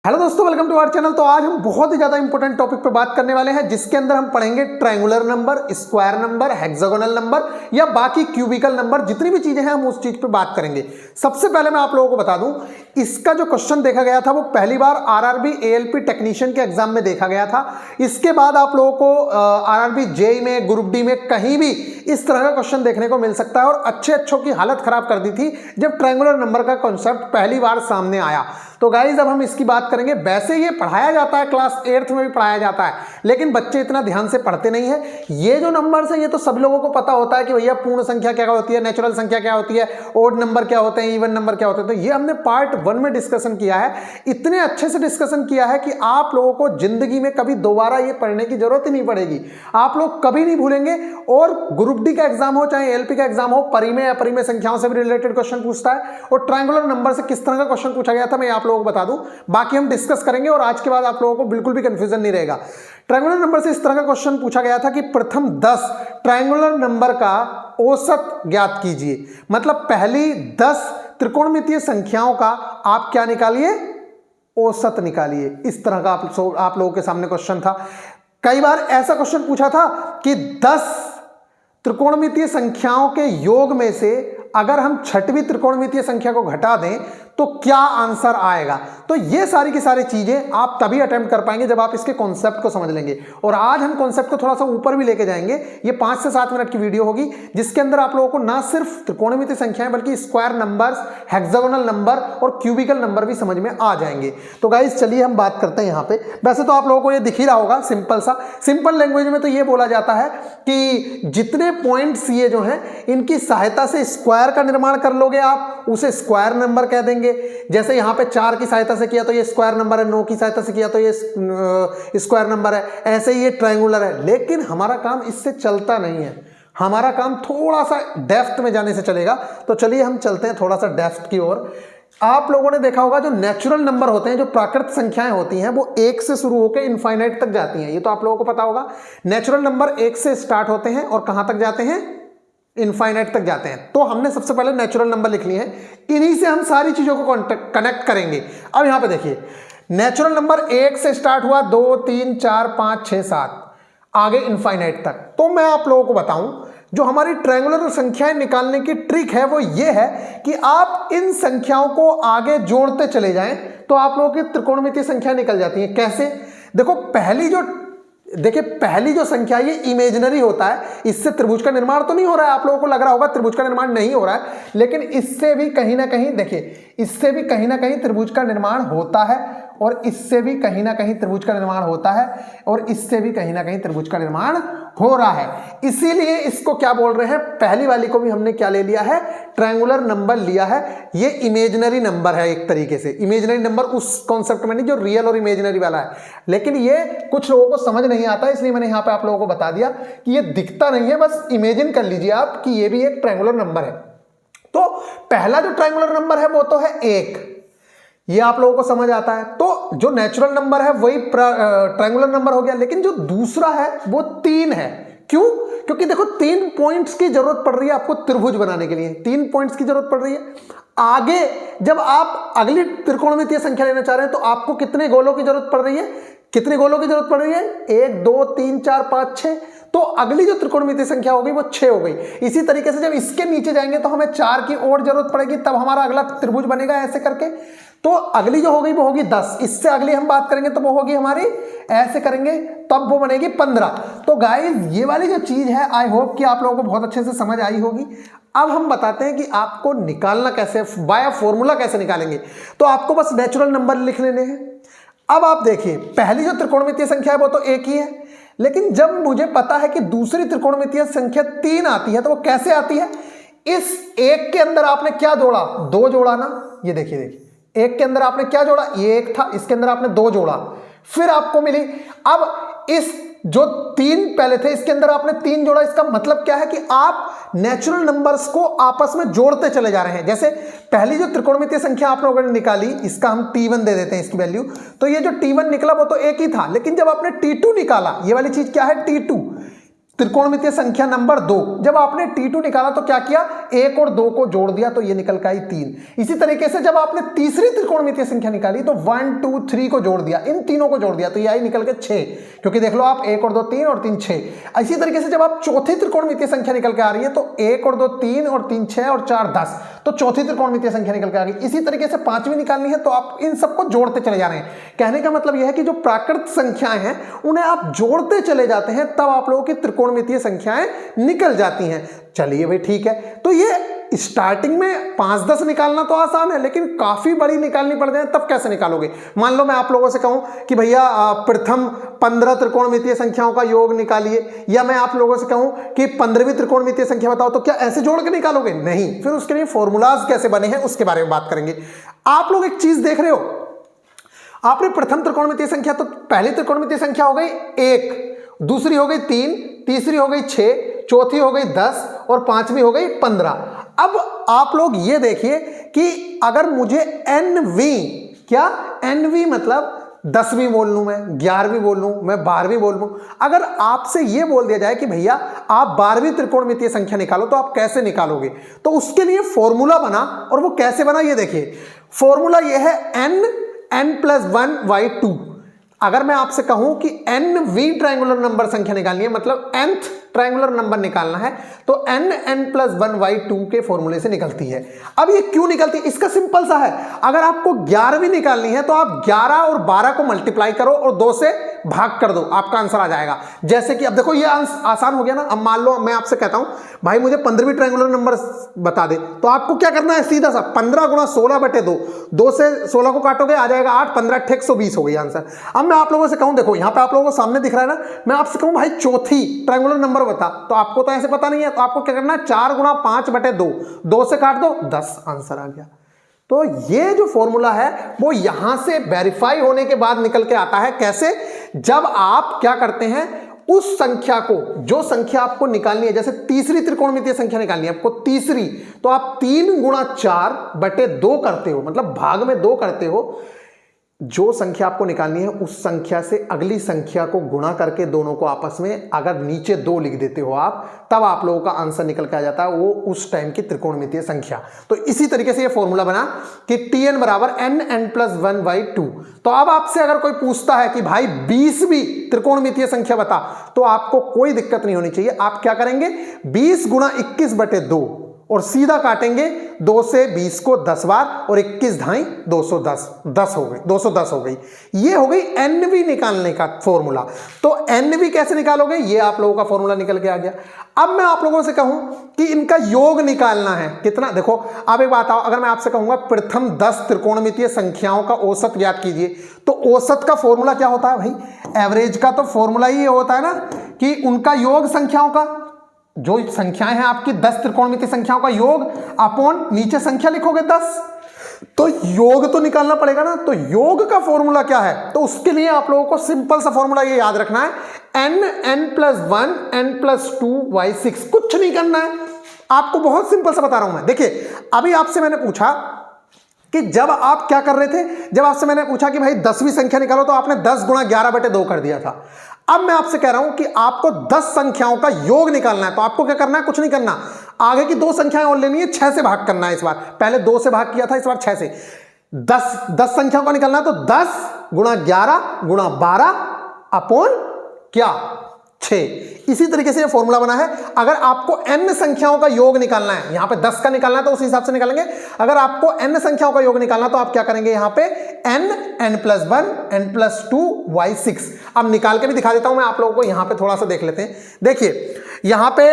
Hello दोस्तों, welcome to our channel. तो आज हम बहुत ही ज्यादा इंपॉर्टेंट टॉपिक पे बात करने वाले हैं, जिसके अंदर हम पढ़ेंगे triangular number, square number, hexagonal number या बाकी क्यूबिकल नंबर, जितनी भी चीजें हैं हम उस चीज पे बात करेंगे। सबसे पहले मैं आप लोगों को बता दूं, इसका जो क्वेश्चन देखा गया था वो पहली बार आरआरबी एएलपी टेक्नीशियन के एग्जाम में देखा गया था। इसके बाद आप लोगों को आरआरबी जेई में, ग्रुप डी में कहीं भी इस तरह का क्वेश्चन देखने को मिल सकता है। और अच्छों की हालत खराब कर दी थी जब ट्रायंगुलर नंबर का कॉन्सेप्ट पहली बार सामने आया। तो गाइज अब हम इसकी बात करेंगे। वैसे ये पढ़ाया जाता है, क्लास 8th में भी पढ़ाया जाता है, लेकिन बच्चे इतना ध्यान से पढ़ते नहीं है। ये जो नंबर्स हैं ये तो सब लोगों को पता होता है कि भैया पूर्ण संख्या क्या होती है, नेचुरल संख्या क्या होती है, ओड नंबर क्या होते हैं, इवन नंबर क्या होते हैं। तो ये हमने पार्ट 1 में डिस्कशन किया है। इतने अच्छे से डिस्कशन किया है कि आप लोगों को जिंदगी में कभी दोबारा ये पढ़ने की जरूरत ही नहीं पड़ेगी। आप लोग कभी नहीं भूलेंगे। और ग्रुप डी का एग्जाम हो चाहे एलपी का एग्जाम हो, परिमेय अपरिमेय संख्याओं से भी रिलेटेड क्वेश्चन पूछता है। और ट्रायंगुलर नंबर से किस तरह का क्वेश्चन पूछा गया था मैं आप लोगों को बता दूं, बाकी हम डिस्कस करेंगे। और आज के बाद आप लोगों को बिल्कुल भी कंफ्यूजन नहीं रहेगा। ट्रायंगुलर नंबर से इस तरह का क्वेश्चन पूछा गया था कि प्रथम 10 ट्रायंगुलर नंबर का औसत ज्ञात कीजिए। मतलब पहली 10 त्रिकोणमितीय संख्याओं का आप क्या निकालिए, औसत निकालिए। इस तरह का आप लोगों के सामने क्वेश्चन था। कई बार ऐसा क्वेश्चन पूछा था कि 10 त्रिकोणमितीय संख्याओं के योग में से अगर हम छठवीं त्रिकोणमितीय संख्या को घटा दें तो क्या आंसर आएगा। तो ये सारी की सारी चीजें आप तभी अटेम्प्ट कर पाएंगे जब आप इसके कॉन्सेप्ट को समझ लेंगे। और आज हम कॉन्सेप्ट को थोड़ा सा ऊपर भी लेके जाएंगे। ये 5 से 7 मिनट की वीडियो होगी, जिसके अंदर आप लोगों को ना सिर्फ त्रिकोणमितीय संख्याएं बल्कि स्क्वायर नंबर्स, हेक्सागोनल नंबर और क्यूबिकल नंबर भी समझ में आ जाएंगे। तो गाइस चलिए हम बात करते हैं यहाँ पे। वैसे तो आप लोगों को ये दिख ही रहा होगा, सिंपल लैंग्वेज में तो ये बोला जाता है कि जितने पॉइंट्स ये जो हैं इनकी सहायता से स्क्वायर का निर्माण कर लोगे आप, उसे स्क्वायर नंबर कह देंगे। जैसे यहां पे 4 की सहायता से किया तो ये स्क्वायर नंबर है, 9 की सहायता से किया तो ये स्क्वायर नंबर है, ऐसे ही ये ट्रायंगुलर है। लेकिन हमारा काम इससे चलता नहीं है, हमारा काम थोड़ा सा डेप्थ में जाने से चलेगा। तो चलिए हम चलते हैं थोड़ा सा डेप्थ की ओर। आप लोगों ने देखा होगा जो नेचुरल नंबर होते हैं, जो प्राकृत संख्याएं होती हैं, वो 1 से शुरू होकर इनफाइनाइट तक जाती हैं। ये तो आप लोगों को पता होगा। नेचुरल नंबर 1 से स्टार्ट होते हैं और कहां तक जाते हैं, इनफाइनाइट तक जाते हैं। तो हमने सबसे पहले नेचुरल नंबर लिख लिए हैं, इन्हीं से हम सारी चीजों को कनेक्ट करेंगे। अब यहां पे देखिए, नेचुरल नंबर 1 से स्टार्ट हुआ, 2 3 4 5 6 7 आगे इनफाइनाइट तक। तो मैं आप लोगों को बताऊं, जो हमारी ट्रायंगुलर संख्याएं निकालने की ट्रिक है वो ये है कि आप इन संख्याओं को आगे जोड़ते चले जाएं तो आप लोगों की त्रिकोणमितीय संख्या निकल जाती है। कैसे? देखो, पहली जो संख्या ये इमेजिनरी होता है, इससे त्रिभुज का निर्माण तो नहीं हो रहा है। आप लोगों को लग रहा होगा त्रिभुज का निर्माण नहीं हो रहा है, लेकिन इससे भी कहीं ना कहीं, देखिए, इससे भी कहीं ना कहीं त्रिभुज का निर्माण होता है, और इससे भी कहीं ना कहीं त्रिभुज का निर्माण होता है, और इससे भी कहीं ना कहीं त्रिभुज का निर्माण हो रहा है। इसीलिए इसको क्या बोल रहे हैं, पहली वाली को भी हमने क्या ले लिया है, ट्रायंगुलर नंबर लिया है। ये इमेजिनरी नंबर है एक तरीके से। इमेजिनरी नंबर उस कॉन्सेप्ट में नहीं जो रियल और इमेजिनरी वाला है, लेकिन ये कुछ लोगों को समझ नहीं आता, इसलिए मैंने यहां पे आप लोगों को बता दिया कि ये दिखता नहीं है, बस इमेजिन कर लीजिए आप कि ये भी एक ट्रायंगुलर नंबर है। तो पहला जो ट्रायंगुलर नंबर है वो तो है 1, ये आप लोगों को समझ आता है। तो जो नेचुरल नंबर है वही ट्रायंगुलर नंबर हो गया। लेकिन जो दूसरा है वो 3 है। क्यों? क्योंकि देखो 3 पॉइंट्स की जरूरत पड़ रही है आपको त्रिभुज बनाने के लिए, 3 पॉइंट्स की जरूरत पड़ रही है। आगे जब आप अगली त्रिकोणमितीय संख्या लेना चाह रहे हैं तो आपको कितने गोलों की जरूरत पड़ रही है, कितने गोलों की जरूरत पड़ रही है, 1 2 3 4 5 6। तो अगली जो त्रिकोणमितीय संख्या हो गई वो 6 हो गई। इसी तरीके से जब इसके नीचे जाएंगे तो हमें 4 की और जरूरत पड़ेगी, तब हमारा अगला त्रिभुज बनेगा ऐसे करके। तो अगली जो हो गई वो होगी 10, इससे अगली हम बात करेंगे तो वो होगी हमारी, ऐसे करेंगे तब वो बनेगी 15। तो गाइज ये वाली जो चीज है, आई होप कि आप लोगों को बहुत अच्छे से समझ आई होगी। अब हम बताते हैं कि आपको निकालना कैसे, बाय फॉर्मूला कैसे निकालेंगे। तो आपको बस नेचुरल नंबर लिख लेने हैं। अब आप देखिए, पहली जो त्रिकोणमितीय संख्या है वो तो 1 ही है, लेकिन जब मुझे पता है कि दूसरी त्रिकोणमितीय संख्या 3 आती है, तो वो कैसे आती है, इस 1 के अंदर आपने क्या जोड़ा, 2 जोड़ा ना। ये देखिए, 1 के अंदर आपने क्या जोड़ा, ये 1 था, इसके अंदर आपने 2 जोड़ा, फिर आपको मिली। अब इस जो 3 पहले थे इसके अंदर आपने 3 जोड़ा। इसका मतलब क्या है कि आप नेचुरल नंबर्स को आपस में जोड़ते चले जा रहे हैं। जैसे पहली जो त्रिकोणमितीय संख्या आप लोगों ने निकाली, इसका हम T1 दे देते हैं इसकी वैल्यू। तो ये जो T1 निकला वो तो 1 ही था, लेकिन जब आपने T2 निकाला, ये वाली चीज क्या है, T2, त्रिकोणमितीय संख्या नंबर 2। जब आपने T2 निकाला तो क्या किया, 1 और 2 को जोड़ दिया तो ये निकल के आई 3। इसी तरीके से जब आपने तीसरी त्रिकोणमितीय संख्या निकाली तो 1 2 3 को जोड़ दिया, इन तीनों को जोड़ दिया तो ये आई निकल के 6, क्योंकि देख लो आप 1 और 2 3 और 3 6। इसी तरीके से जब आप चौथी त्रिकोणमितीय संख्या निकल के आ रही है तो 1 और 2 3 और 3 6 और 4 10, तो चौथी त्रिकोणमितीय संख्या निकल के आ गई। इसी तरीके से पांचवी निकालनी है तो आप इन सबको जोड़ते चले जा रहे हैं। कहने का मतलब यह है कि जो प्राकृत संख्याएं हैं उन्हें आप जोड़ते चले जाते हैं, तब आप लोगों की त्रिकोणमितीय संख्याएं निकल जाती हैं। चलिए भाई ठीक है, तो ये स्टार्टिंग में 5-10 निकालना तो आसान है, लेकिन काफी बड़ी निकालनी पड़ जाए तब कैसे निकालोगे। मान लो मैं आप लोगों से कहूं कि भैया प्रथम 15 त्रिकोणमितीय संख्याओं का योग निकालिए, या मैं आप लोगों से कहूं कि 15वीं त्रिकोणमितीय संख्या बताओ, तो क्या ऐसे जोड़ के निकालोगे? नहीं। फिर उसके लिए फॉर्मूलाज कैसे बने हैं उसके बारे में बात करेंगे। आप लोग एक चीज देख रहे हो, आपने प्रथम त्रिकोणमितीय संख्या, तो पहली त्रिकोणमितीय संख्या हो गई 1, दूसरी हो गई 3, तीसरी हो गई 6, चौथी हो गई 10 और पांचवी हो गई 15। अब आप लोग ये देखिए कि अगर मुझे एनवी, क्या एनवी मतलब 10वीं बोल लूं, मैं 11वीं बोल लूं, मैं 12वीं बोल लूं, अगर आपसे ये बोल दिया जाए कि भैया आप 12वीं त्रिकोणमितीय संख्या निकालो, तो आप कैसे निकालोगे? तो उसके लिए फॉर्मूला बना, और वो कैसे बना ये देखिए। फॉर्मूला ये है n+1/2। अगर मैं आपसे कहूं कि nवी ट्रायंगुलर नंबर संख्या निकालनी है, मतलब nth ट्रायंगुलर नंबर निकालना है, तो n+1/2 के फॉर्मूले से निकलती है। अब ये क्यों निकलती है? इसका सिंपल सा है, अगर आपको 11वीं निकालनी है तो आप 11 और 12 को मल्टीप्लाई करो और 2 से भाग कर दो, आपका आंसर आ जाएगा। जैसे कि अब देखो ये आसान हो गया ना। अब मान लो मैं आपसे कहता हूं भाई मुझे 15वीं ट्रायंगुलर नंबर बता दे, तो आपको क्या करना है? सीधा सा 15 गुणा 16/2, 2 से 16 को काटोगे आ जाएगा 8, 15 × 120 हो गई आंसर। अब मैं आप लोगों से कहूं, देखो यहां पे आप लोगों को सामने दिख रहा है ना, मैं आपसे कहूं भाई चौथी ट्रायंगुलर नंबर बता, तो आपको तो ऐसे पता नहीं है, तो आपको क्या करना है? 4 गुणा 5/2, 2 से काट दो 10, आंसर आ गया। तो ये जो फॉर्मूला है वो यहां से वेरीफाई होने के बाद निकल के आता है। कैसे? जब आप क्या करते हैं, उस संख्या को, जो संख्या आपको निकालनी है, जैसे तीसरी त्रिकोणमितीय संख्या निकालनी है आपको, तीसरी, तो आप 3 गुणा 4/2 करते हो, मतलब भाग में 2 करते हो। जो संख्या आपको निकालनी है उस संख्या से अगली संख्या को गुणा करके दोनों को आपस में अगर नीचे 2 लिख देते हो आप, तब आप लोगों का आंसर निकल के आ जाता है वो उस टाइम की त्रिकोणमितीय संख्या। तो इसी तरीके से ये फॉर्मूला बना कि Tn = nn+1/2। तो अब आपसे अगर कोई पूछता है कि भाई 20वीं त्रिकोणमितीय संख्या बता, तो आपको कोई दिक्कत नहीं होनी चाहिए। आप क्या करेंगे? 20 गुणा 21/2 और सीधा काटेंगे 2 से 20 को 10 बार, और 21 ढाई 210, 10 हो गई, 210 हो गई। ये हो गई एनवी निकालने का फॉर्मूला। तो एनवी कैसे निकालोगे? ये आप लोगों का फॉर्मूला निकल के आ गया। अब मैं आप लोगों से कहूं कि इनका योग निकालना है कितना, देखो अब एक बात आओ, अगर मैं आपसे कहूंगा प्रथम 10 त्रिकोणमितीय संख्याओं का औसत ज्ञात कीजिए, तो औसत का फॉर्मूला क्या होता है भाई? एवरेज का तो फॉर्मूला ही होता है ना कि उनका योग संख्याओं का, जो संख्याएं हैं आपकी 10 त्रिकोणमितीय संख्याओं का योग अपॉन नीचे संख्या लिखोगे 10, तो योग तो निकालना पड़ेगा ना। तो योग का फॉर्मूला क्या है? तो उसके लिए आप लोगों को सिंपल सा फॉर्मूला ये याद रखना है, n+1 n+2/6। कुछ नहीं करना है आपको, बहुत सिंपल सा बता रहा हूं मैं। देखिए अभी आपसे मैंने पूछा कि जब आप क्या कर रहे थे, जब आपसे मैंने पूछा कि भाई 10वीं संख्या निकालो, तो आपने 10 गुणा 11/2 कर दिया था। अब मैं आपसे कह रहा हूं कि आपको 10 संख्याओं का योग निकालना है, तो आपको क्या करना है? कुछ नहीं करना, आगे की 2 संख्याएं और लेनी है, 6 से भाग करना है। इस बार पहले 2 से भाग किया था, इस बार 6 से। 10 संख्याओं का निकालना है, तो 10 गुणा 11 गुणा 12 अपॉन क्या? 6। इसी तरीके से ये फॉर्मूला बना है। अगर आपको n संख्याओं का योग निकालना है, यहां पे 10 का निकालना है तो उसी हिसाब से निकालेंगे। अगर आपको n संख्याओं का योग निकालना तो आप क्या करेंगे? यहां पे n+1 n+2/6। अब निकाल के भी दिखा देता हूं मैं आप लोगों को, यहां पे थोड़ा सा देख लेते हैं। देखिए यहां पे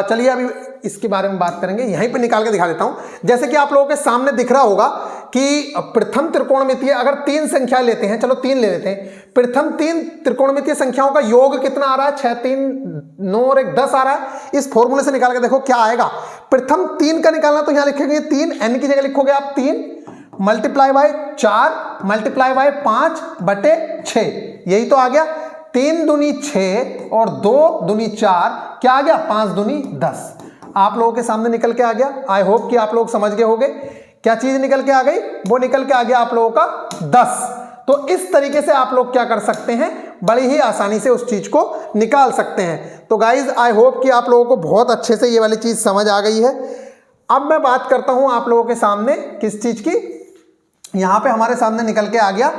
चलिए अभी इसके बारे में बात करेंगे, यहीं पे निकाल के दिखा देता हूं। जैसे कि आप लोगों के सामने दिख रहा होगा कि प्रथम त्रिकोणमितीय अगर 3 संख्या लेते हैं, चलो 3 ले लेते हैं। प्रथम 3 त्रिकोणमितीय संख्याओं का योग कितना आ रहा है? 6 3 9 और 1 10 आ रहा है। इस फॉर्मूले से निकाल के देखो क्या आएगा। प्रथम 3 का निकालना, तो यहां लिखेंगे 3, n की जगह लिखोगे आप 3 मल्टीप्लाई बाय 4 मल्टीप्लाई बाय 5/6, यही तो आ गया। 3 दूनी 6 और 2 दूनी 4, क्या आ गया? 5 दूनी 10। आप लोगों के सामने निकल के आ गया। आई होप कि आप लोग समझ गए होंगे क्या चीज निकल के आ गई। वो निकल के आ गया आप लोगों का 10। तो इस तरीके से आप लोग क्या कर सकते हैं, बड़ी ही आसानी से उस चीज को निकाल सकते हैं। तो गाइज आई होप कि आप लोगों को बहुत अच्छे से ये वाली चीज समझ आ गई है। अब मैं बात करता हूं आप लोगों के सामने किस चीज की, यहां पे हमारे सामने निकल के आ गया।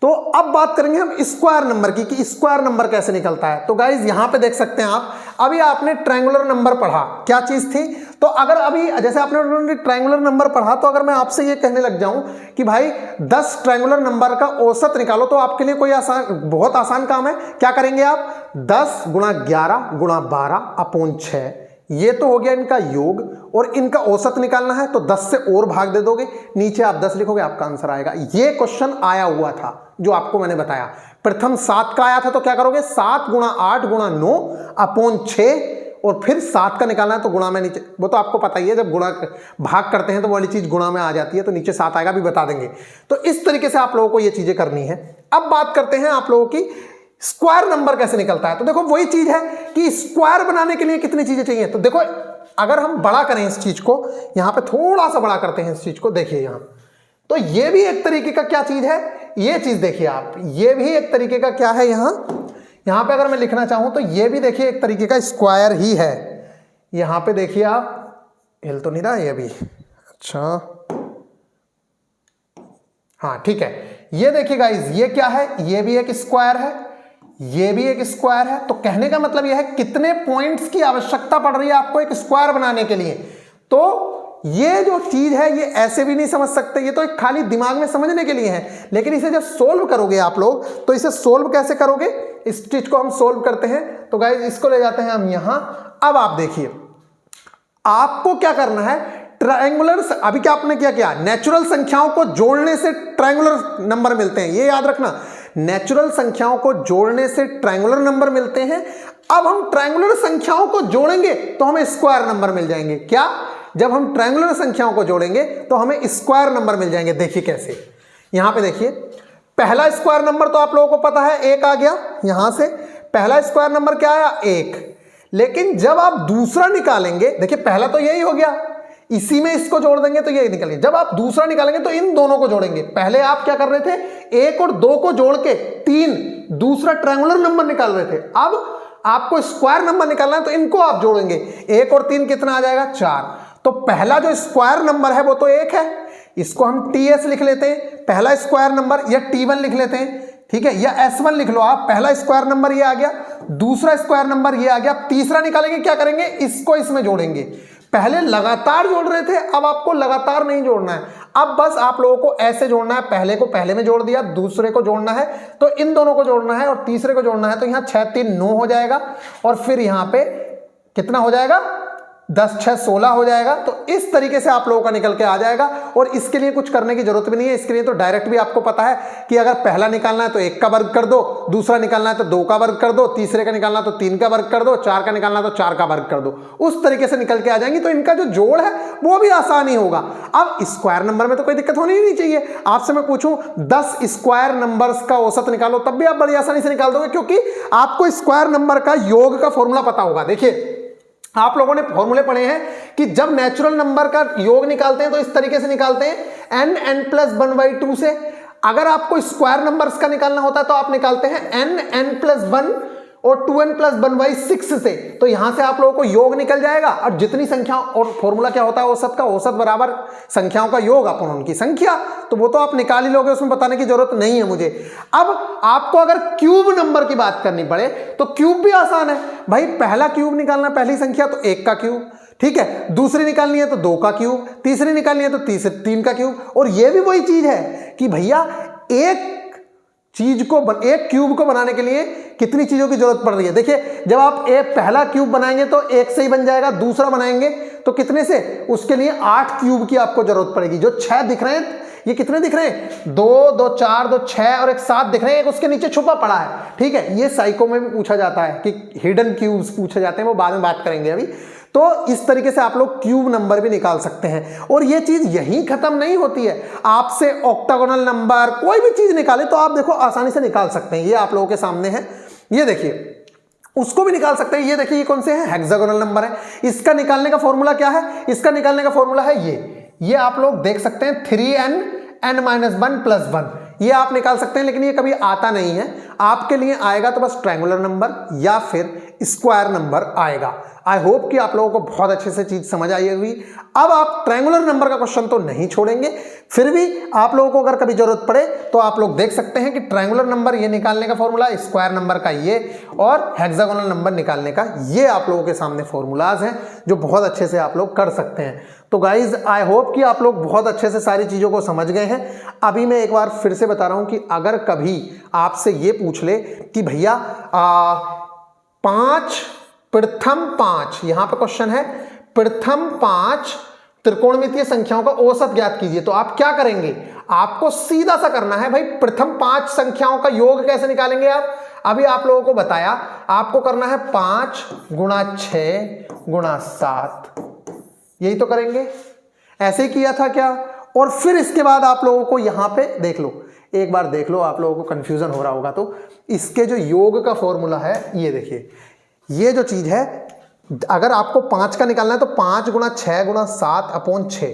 तो अब बात करेंगे हम स्क्वायर नंबर की कि स्क्वायर नंबर कैसे निकलता है। तो गाइज यहां पे देख सकते हैं आप, अभी आपने ट्रायंगुलर नंबर पढ़ा, क्या चीज थी। तो अगर अभी जैसे आपने ट्रायंगुलर नंबर पढ़ा, तो अगर मैं आपसे ये कहने लग जाऊं कि भाई 10 ट्रायंगुलर नंबर का औसत निकालो, तो आपके लिए कोई बहुत आसान काम है। क्या करेंगे आप, 10 गुणा 11 गुणा 12 अपॉन 6, ये तो हो गया इनका योग, और इनका औसत निकालना है तो 10 से और भाग दे दोगे, नीचे आप 10 लिखोगे, आपका आंसर आएगा। ये क्वेश्चन आया हुआ था जो आपको मैंने बताया। प्रथम 7 का आया था तो क्या करोगे, 7 गुणा 8 गुणा 9 अपॉन 6, और फिर 7 का निकालना है तो गुणा में नीचे, वो तो आपको पता ही है, जब गुणा भाग करते हैं तो वाली चीज गुणा में आ जाती है, तो नीचे 7 आएगा, भी बता देंगे। तो इस तरीके से आप लोगों को ये चीजें करनी है। अब बात करते हैं आप लोगों की स्क्वायर नंबर कैसे निकलता है। तो देखो वही चीज है कि स्क्वायर बनाने के लिए कितनी चीजें चाहिए। तो देखो अगर हम बड़ा करें इस चीज को, यहां पे थोड़ा सा बड़ा करते हैं इस चीज को, देखिए यहां, तो ये भी एक तरीके का क्या चीज है, ये चीज देखिए आप, ये भी एक तरीके का क्या है, यहां पे अगर मैं लिखना चाहूं तो ये भी देखिए एक तरीके का स्क्वायर ही है। यहां पे देखिए आप, हिल तो नहीं रहा ये भी, अच्छा हाँ ठीक है, ये देखिए गाइस, ये क्या है, ये भी एक स्क्वायर है, ये भी एक स्क्वायर है। तो कहने का मतलब यह है कितने पॉइंट्स की आवश्यकता पड़ रही है आपको एक स्क्वायर बनाने के लिए। तो ये जो चीज है ये ऐसे भी नहीं समझ सकते, ये तो एक खाली दिमाग में समझने के लिए है, लेकिन इसे जब सोल्व करोगे आप लोग, तो इसे सोल्व कैसे करोगे, इस चीज को हम सोल्व करते हैं। तो गाइस इसको ले जाते हैं हम यहां। अब आप देखिए आपको क्या करना है, ट्रायंगुलर, अभी क्या आपने क्या किया, नेचुरल संख्याओं को जोड़ने से ट्रायंगुलर नंबर मिलते हैं, ये याद रखना, नेचुरल संख्याओं को जोड़ने से ट्रायंगुलर नंबर मिलते हैं। अब हम ट्रायंगुलर संख्याओं को जोड़ेंगे तो हमें स्क्वायर नंबर मिल जाएंगे। क्या, जब हम ट्रायंगुलर संख्याओं को जोड़ेंगे तो हमें स्क्वायर नंबर मिल जाएंगे। देखिए कैसे, यहां पे देखिए पहला स्क्वायर नंबर तो आप लोगों को पता है 1 आ गया, यहां से पहला स्क्वायर नंबर क्या आया 1। लेकिन जब आप दूसरा निकालेंगे, देखिए पहला तो यही हो गया, इसी में इसको जोड़ देंगे तो ये निकल गया। जब आप दूसरा निकालेंगे तो इन दोनों को जोड़ेंगे। पहले आप क्या कर रहे थे, 1 और 2 को जोड़ के 3 दूसरा ट्रायंगुलर नंबर निकाल रहे थे। अब आपको स्क्वायर नंबर निकालना है तो इनको आप जोड़ेंगे, 1 और 3 कितना आ जाएगा 4। तो पहला जो स्क्वायर नंबर है वो तो 1 है, इसको हम ts लिख लेते हैं पहला स्क्वायर नंबर, या t1 लिख लेते हैं, ठीक है, या s1 लिख लो आप। पहला स्क्वायर नंबर ये आ गया, दूसरा स्क्वायर नंबर ये आ गया। तीसरा निकालेंगे, क्या करेंगे, इसको इसमें जोड़ेंगे। पहले लगातार जोड़ रहे थे, अब आपको लगातार नहीं जोड़ना है, अब बस आप लोगों को ऐसे जोड़ना है, पहले को पहले में जोड़ दिया, दूसरे को जोड़ना है तो इन दोनों को जोड़ना है, और तीसरे को जोड़ना है। तो यहाँ 6 3 9 हो जाएगा, और फिर यहाँ पे कितना हो जाएगा, 10 6 16 हो जाएगा। तो इस तरीके से आप लोगों का निकल के आ जाएगा, और इसके लिए कुछ करने की जरूरत भी नहीं है। इसके लिए तो डायरेक्ट भी आपको पता है कि अगर पहला निकालना है तो 1 का वर्ग कर दो, दूसरा निकालना है तो 2 का वर्ग कर दो, तीसरे का निकालना तो 3 का वर्ग कर दो, 4 का निकालना तो 4 का वर्ग कर दो। उस तरीके से निकल के आ जाएंगी, तो इनका जो जोड़ है वो भी आसान ही होगा। अब स्क्वायर नंबर में तो कोई दिक्कत होनी ही नहीं चाहिए। आपसे मैं पूछूं 10 स्क्वायर नंबर्स का औसत निकालो, तब भी आप बड़ी आसानी से निकाल दोगे, क्योंकि आपको स्क्वायर नंबर का योग का फॉर्मूला पता होगा। देखिए आप लोगों ने फॉर्मूले पढ़े हैं कि जब नेचुरल नंबर का योग निकालते हैं तो इस तरीके से निकालते हैं, n+1/2 से। अगर आपको स्क्वायर नंबर्स का निकालना होता है तो आप निकालते हैं n+1 और 2n+1/6 से। तो यहां से आप लोगों को योग निकल जाएगा, और जितनी संख्या, और फॉर्मूला क्या होता है औसत का, औसत बराबर संख्याओं का योग अपन उनकी संख्या, तो वो तो आप निकाल ही लोगे, उसमें बताने की जरूरत नहीं है मुझे। अब आपको अगर क्यूब नंबर की बात करनी पड़े तो क्यूब भी आसान है भाई। पहला क्यूब निकालना, पहली संख्या तो 1 का क्यूब, ठीक है, दूसरी निकालनी है तो 2 का क्यूब, तीसरी निकालनी है तो 3 का क्यूब। और ये भी वही चीज है कि भैया एक चीज को, एक क्यूब को बनाने के लिए कितनी चीजों की जरूरत पड़ रही है। देखिए जब आप एक पहला क्यूब बनाएंगे तो 1 से ही बन जाएगा, दूसरा बनाएंगे तो कितने से, उसके लिए 8 क्यूब की आपको जरूरत पड़ेगी। जो 6 दिख रहे हैं, ये कितने दिख रहे हैं, 2 2 4 2 6 और एक 7 दिख रहे हैं, एक उसके नीचे छुपा पड़ा है, ठीक है। ये साइको में भी पूछा जाता है कि हिडन क्यूब्स पूछे जाते हैं, वो बाद में बात करेंगे अभी। तो इस तरीके से आप लोग क्यूब नंबर भी निकाल सकते हैं। और ये चीज यहीं खत्म नहीं होती है, आपसे ऑक्टागोनल नंबर कोई भी चीज निकाले तो आप देखो आसानी से निकाल सकते हैं। ये आप लोगों के सामने है, ये देखिए उसको भी निकाल सकते हैं। ये देखिए ये कौन से हैं, हेक्सागोनल नंबर है। इसका निकालने का फॉर्मूला क्या है, इसका निकालने का फॉर्मूला है ये आप लोग देख सकते हैं 3n n-1 + 1। ये आप निकाल सकते हैं, लेकिन ये कभी आता नहीं है आपके लिए। आएगा तो बस ट्रायंगुलर नंबर या फिर स्क्वायर नंबर आएगा। आई होप कि आप लोगों को बहुत अच्छे से चीज समझ आई होगी। अब आप ट्रायंगुलर नंबर का क्वेश्चन तो नहीं छोड़ेंगे, फिर भी आप लोगों को अगर कभी जरूरत पड़े तो आप लोग देख सकते हैं कि ट्रायंगुलर नंबर ये निकालने का फॉर्मूला, स्क्वायर नंबर का ये, और हेक्सागोनल नंबर निकालने का ये आप लोगों के सामने फॉर्मूलाज हैं जो बहुत अच्छे से आप लोग कर सकते हैं। तो गाइज आई होप कि आप लोग बहुत अच्छे से सारी चीज़ों को समझ गए हैं। अभी मैं एक बार फिर से बता रहा हूं कि अगर कभी आपसे ये पूछ ले कि भैया प्रथम पांच, यहां पे क्वेश्चन है प्रथम 5 त्रिकोणमितीय संख्याओं का औसत ज्ञात कीजिए, तो आप क्या करेंगे? आपको सीधा सा करना है भाई, प्रथम 5 संख्याओं का योग कैसे निकालेंगे आप? अभी आप लोगों को बताया, आपको करना है 5 गुणा 6 गुणा 7, यही तो करेंगे। ऐसे ही किया था क्या? और फिर इसके बाद आप लोगों को यहां पे देख लो, एक बार देख लो, आप लोगों को कंफ्यूजन हो रहा होगा तो इसके जो योग का फॉर्मूला है ये देखिए, ये जो चीज है अगर आपको 5 का निकालना है तो 5 गुणा 6 गुणा 7 अपॉन 6,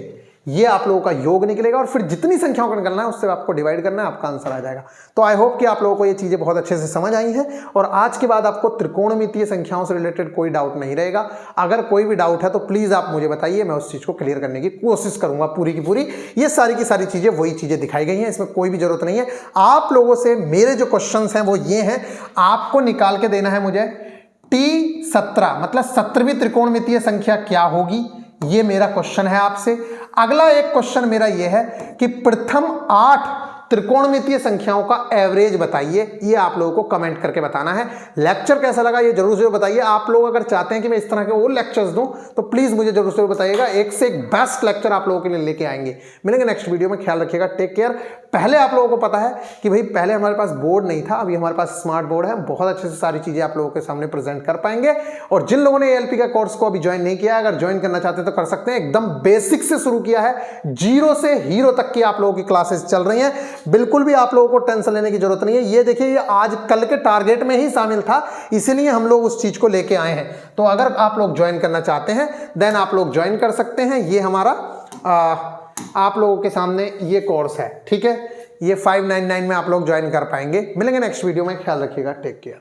ये आप लोगों का योग निकलेगा और फिर जितनी संख्याओं का निकालना है उससे आपको डिवाइड करना है, आपका आंसर आ जाएगा। तो आई होप कि आप लोगों को ये चीजें बहुत अच्छे से समझ आई हैं और आज के बाद आपको त्रिकोणमितीय संख्याओं से रिलेटेड कोई डाउट नहीं रहेगा। अगर कोई भी डाउट है तो प्लीज आप मुझे बताइए, मैं उस चीज को क्लियर करने की कोशिश करूंगा पूरी की पूरी। ये सारी की सारी चीजें वही चीजें दिखाई गई हैं, इसमें कोई भी जरूरत नहीं है। आप लोगों से मेरे जो क्वेश्चन हैं वो ये हैं, आपको निकाल के देना है मुझे T17 मतलब 17वीं त्रिकोणमितीय संख्या क्या होगी, ये मेरा क्वेश्चन है आपसे। अगला एक क्वेश्चन मेरा ये है कि प्रथम 8 त्रिकोणमितीय संख्याओं का एवरेज बताइए, ये आप लोगों को कमेंट करके बताना है। लेक्चर कैसा लगा ये जरूर से बताइए। आप लोग अगर चाहते हैं कि मैं इस तरह के और लेक्चर्स दूं तो प्लीज मुझे जरूर से बताइएगा, एक से एक बेस्ट लेक्चर आप लोगों के लिए लेके आएंगे। मिलेंगे नेक्स्ट वीडियो में, ख्याल रखिएगा, टेक केयर। पहले आप लोगों को पता है कि भाई पहले हमारे पास बोर्ड नहीं था, अभी हमारे पास स्मार्ट बोर्ड है, बहुत अच्छे से सारी चीजें आप लोगों के सामने प्रेजेंट कर पाएंगे। और जिन लोगों ने एएलपी का कोर्स को अभी ज्वाइन नहीं किया, अगर ज्वाइन करना चाहते हैं तो कर सकते हैं। एकदम बेसिक से शुरू किया है, 0 से हीरो तक की आप लोगों की क्लासेस चल रही हैं। बिल्कुल भी आप लोगों को टेंशन लेने की जरूरत नहीं है। ये देखिए, ये आज कल के टारगेट में ही शामिल था, इसीलिए हम लोग उस चीज को लेके आए हैं। तो अगर आप लोग ज्वाइन करना चाहते हैं देन आप लोग ज्वाइन कर सकते हैं। ये हमारा आप लोगों के सामने ये कोर्स है, ठीक है। ये 599 में आप लोग ज्वाइन कर पाएंगे। मिलेंगे नेक्स्ट वीडियो में, ख्याल रखिएगा, टेक केयर।